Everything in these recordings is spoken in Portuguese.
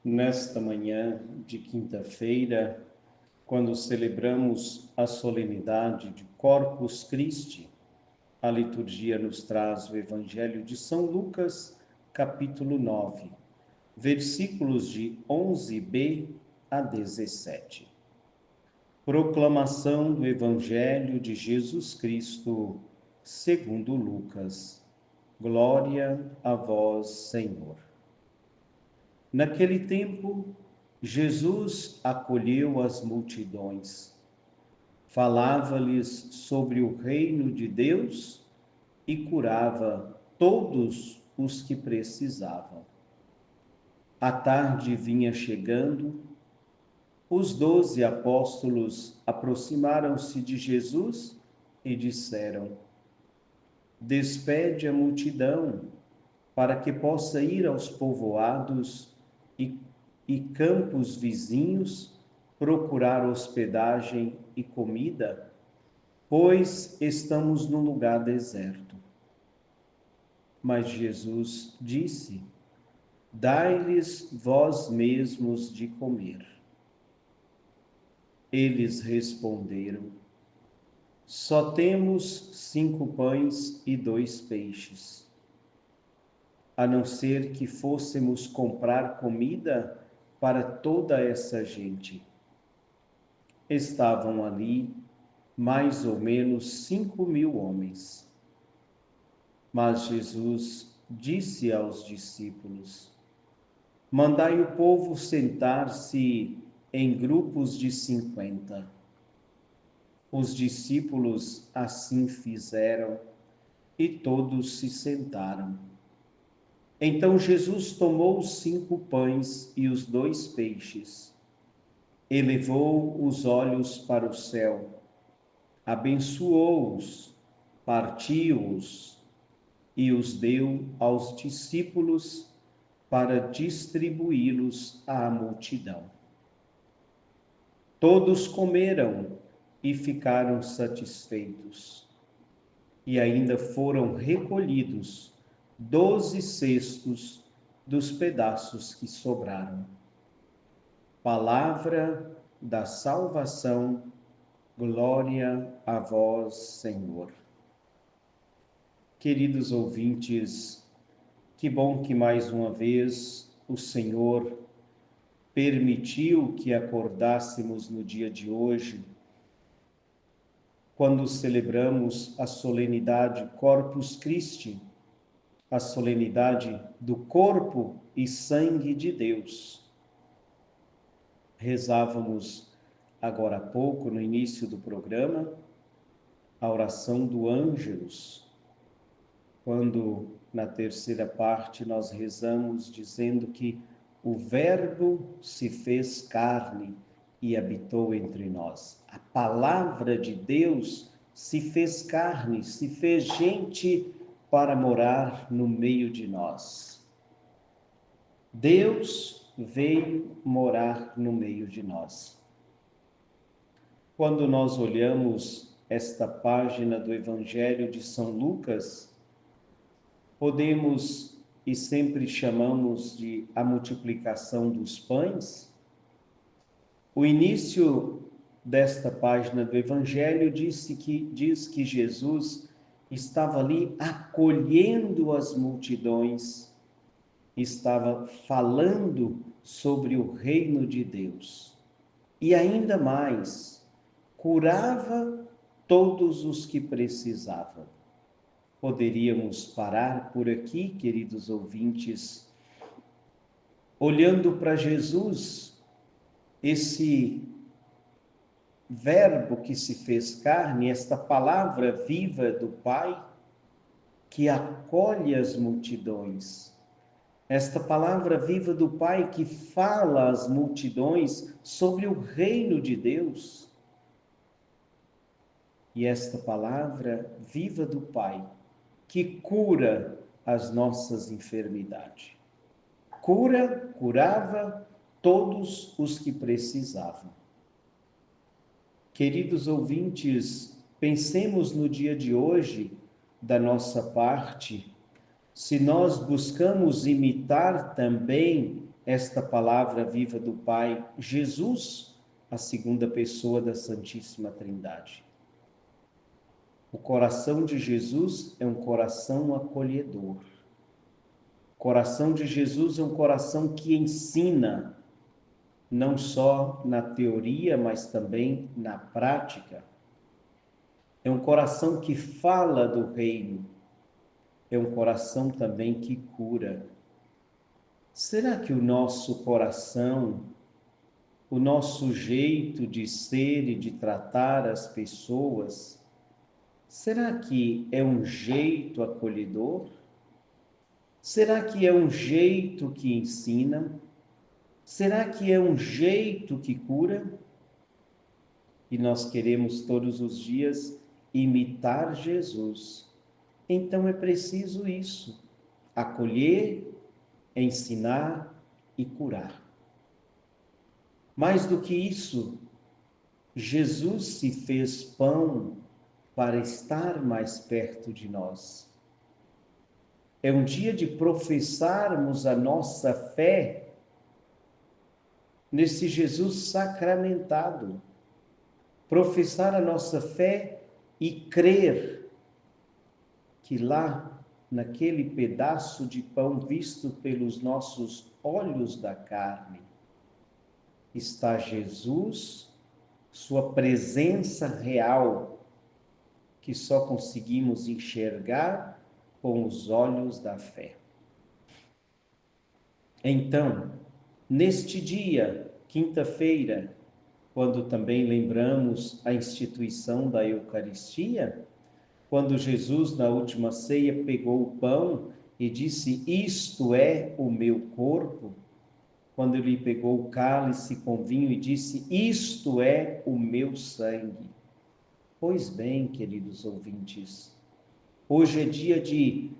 Nesta manhã de quinta-feira, quando celebramos a solenidade de Corpus Christi, a liturgia nos traz o Evangelho de São Lucas, capítulo 9, versículos de 11b a 17. Proclamação do Evangelho de Jesus Cristo, segundo Lucas. Glória a vós, Senhor. Naquele tempo, Jesus acolheu as multidões, falava-lhes sobre o reino de Deus e curava todos os que precisavam. A tarde vinha chegando, os 12 apóstolos aproximaram-se de Jesus e disseram: Despede a multidão, para que possa ir aos povoados e campos vizinhos procurar hospedagem e comida, pois estamos num lugar deserto. Mas Jesus disse: Dai-lhes vós mesmos de comer. Eles responderam: Só temos 5 pães e 2 peixes. A não ser que fôssemos comprar comida para toda essa gente. Estavam ali mais ou menos 5.000 homens. Mas Jesus disse aos discípulos: Mandai o povo sentar-se em grupos de 50. Os discípulos assim fizeram e todos se sentaram. Então Jesus tomou os 5 pães e os 2 peixes, elevou os olhos para o céu, abençoou-os, partiu-os e os deu aos discípulos para distribuí-los à multidão. Todos comeram e ficaram satisfeitos, e ainda foram recolhidos 12 cestos dos pedaços que sobraram. Palavra da salvação, glória a vós, Senhor. Queridos ouvintes, que bom que mais uma vez o Senhor permitiu que acordássemos no dia de hoje, quando celebramos a solenidade Corpus Christi, a solenidade do corpo e sangue de Deus. Rezávamos agora há pouco, no início do programa, a oração do Ângelus, quando na terceira parte nós rezamos dizendo que o Verbo se fez carne e habitou entre nós. A palavra de Deus se fez carne, se fez gente para morar no meio de nós. Deus veio morar no meio de nós. Quando nós olhamos esta página do Evangelho de São Lucas, podemos e sempre chamamos de a multiplicação dos pães. O início desta página do Evangelho diz que Jesus estava ali acolhendo as multidões, estava falando sobre o reino de Deus. E ainda mais, curava todos os que precisavam. Poderíamos parar por aqui, queridos ouvintes, olhando para Jesus, esse Verbo que se fez carne, esta palavra viva do Pai, que acolhe as multidões. Esta palavra viva do Pai que fala às multidões sobre o reino de Deus. E esta palavra viva do Pai que cura as nossas enfermidades. Curava todos os que precisavam. Queridos ouvintes, pensemos no dia de hoje, da nossa parte, se nós buscamos imitar também esta palavra viva do Pai, Jesus, a segunda pessoa da Santíssima Trindade. O coração de Jesus é um coração acolhedor. O coração de Jesus é um coração que ensina, não só na teoria, mas também na prática. É um coração que fala do reino. É um coração também que cura. Será que o nosso coração, o nosso jeito de ser e de tratar as pessoas, será que é um jeito acolhedor? Será que é um jeito que ensina? Será que é um jeito que cura? E nós queremos todos os dias imitar Jesus. Então é preciso isso: acolher, ensinar e curar. Mais do que isso, Jesus se fez pão para estar mais perto de nós. É um dia de professarmos a nossa fé nesse Jesus sacramentado. Professar a nossa fé e crer que lá, naquele pedaço de pão visto pelos nossos olhos da carne, está Jesus, sua presença real, que só conseguimos enxergar com os olhos da fé. Então, neste dia, quinta-feira, quando também lembramos a instituição da Eucaristia, quando Jesus, na última ceia, pegou o pão e disse: "Isto é o meu corpo", quando ele pegou o cálice com vinho e disse: "Isto é o meu sangue". Pois bem, queridos ouvintes, hoje é dia de,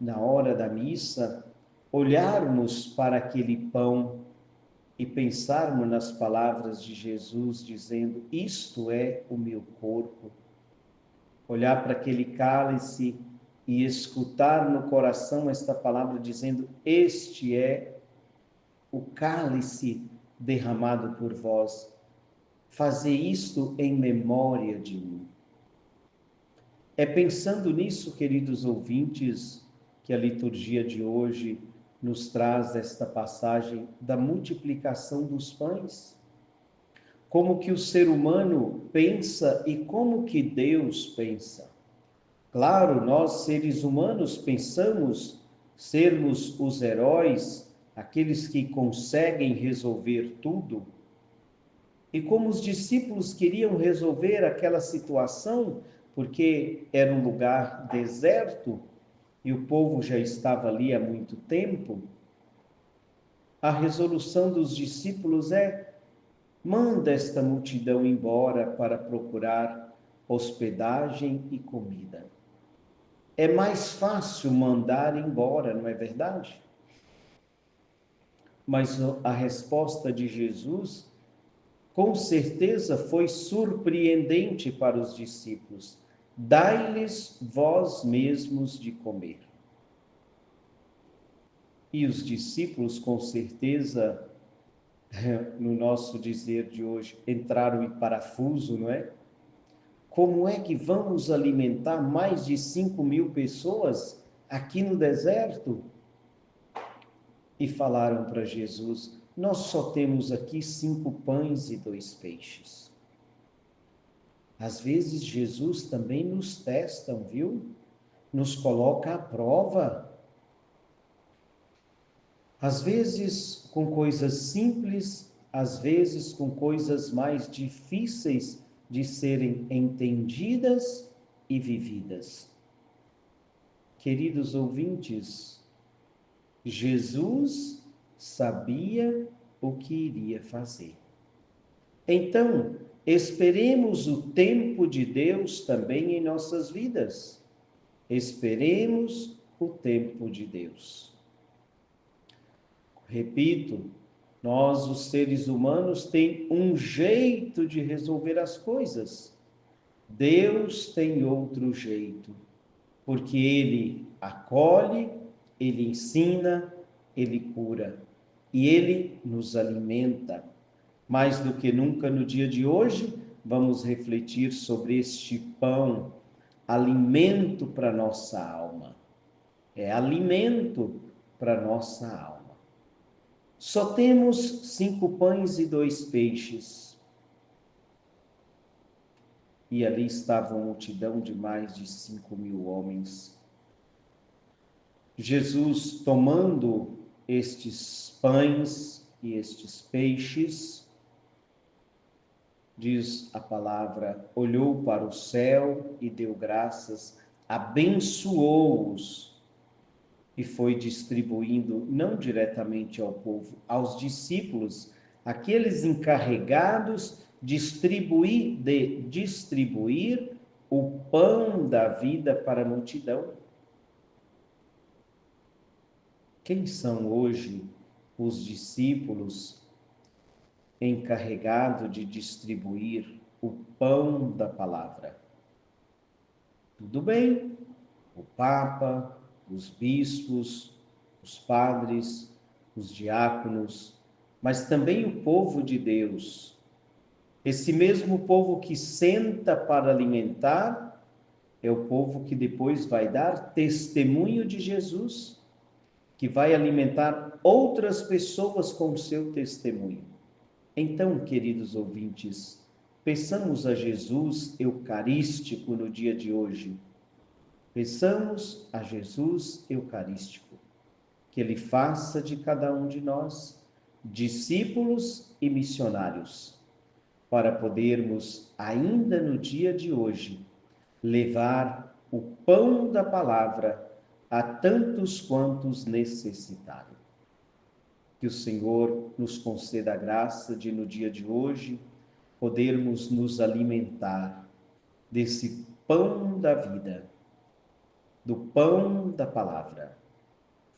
na hora da missa, olharmos para aquele pão e pensarmos nas palavras de Jesus dizendo: "Isto é o meu corpo". Olhar para aquele cálice e escutar no coração esta palavra dizendo: "Este é o cálice derramado por vós. Fazer isto em memória de mim". É pensando nisso, queridos ouvintes, que a liturgia de hoje nos traz esta passagem da multiplicação dos pães. Como que o ser humano pensa e como que Deus pensa. Claro, nós seres humanos pensamos sermos os heróis, aqueles que conseguem resolver tudo. E como os discípulos queriam resolver aquela situação, porque era um lugar deserto e o povo já estava ali há muito tempo, a resolução dos discípulos é: manda esta multidão embora para procurar hospedagem e comida. É mais fácil mandar embora, não é verdade? Mas a resposta de Jesus, com certeza, foi surpreendente para os discípulos: "Dai-lhes vós mesmos de comer". E os discípulos, com certeza, no nosso dizer de hoje, entraram em parafuso, não é? Como é que vamos alimentar mais de 5.000 pessoas aqui no deserto? E falaram para Jesus: "Nós só temos aqui 5 pães e 2 peixes". Às vezes Jesus também nos testa, viu? Nos coloca à prova. Às vezes com coisas simples, às vezes com coisas mais difíceis de serem entendidas e vividas. Queridos ouvintes, Jesus sabia o que iria fazer. Então, esperemos o tempo de Deus também em nossas vidas. Esperemos o tempo de Deus. Repito, nós, os seres humanos, tem um jeito de resolver as coisas. Deus tem outro jeito, porque Ele acolhe, Ele ensina, Ele cura. e Ele nos alimenta. Mais do que nunca no dia de hoje, vamos refletir sobre este pão, alimento para nossa alma. É alimento para nossa alma. Só temos 5 pães e 2 peixes. E ali estava uma multidão de mais de 5.000 homens. Jesus, tomando estes pães e estes peixes, diz a palavra, olhou para o céu e deu graças, abençoou-os e foi distribuindo, não diretamente ao povo, aos discípulos, aqueles encarregados de distribuir o pão da vida para a multidão. Quem são hoje os discípulos encarregados de distribuir o pão da palavra? Tudo bem, o Papa, os bispos, os padres, os diáconos, mas também o povo de Deus. Esse mesmo povo que senta para alimentar é o povo que depois vai dar testemunho de Jesus, que vai alimentar outras pessoas com o seu testemunho. Então, queridos ouvintes, peçamos a Jesus eucarístico no dia de hoje. Peçamos a Jesus eucarístico, que Ele faça de cada um de nós discípulos e missionários, para podermos, ainda no dia de hoje, levar o pão da palavra a tantos quantos necessitarem. Que o Senhor nos conceda a graça de, no dia de hoje, podermos nos alimentar desse pão da vida, do pão da palavra.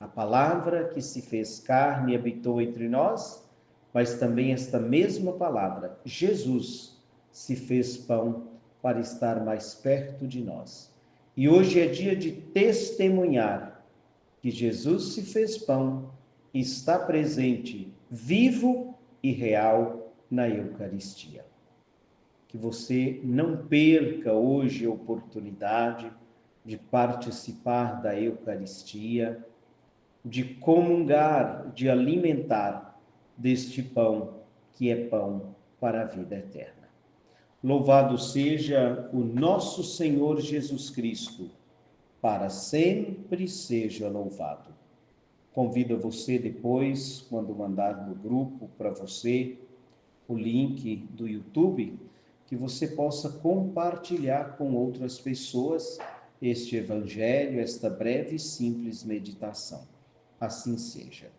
A palavra que se fez carne e habitou entre nós, mas também esta mesma palavra, Jesus, se fez pão para estar mais perto de nós. E hoje é dia de testemunhar que Jesus se fez pão e está presente, vivo e real na Eucaristia. Que você não perca hoje a oportunidade de participar da Eucaristia, de comungar, de alimentar deste pão, que é pão para a vida eterna. Louvado seja o nosso Senhor Jesus Cristo, para sempre seja louvado. Convido você depois, quando mandar no grupo para você o link do YouTube, que você possa compartilhar com outras pessoas este evangelho, esta breve e simples meditação. Assim seja.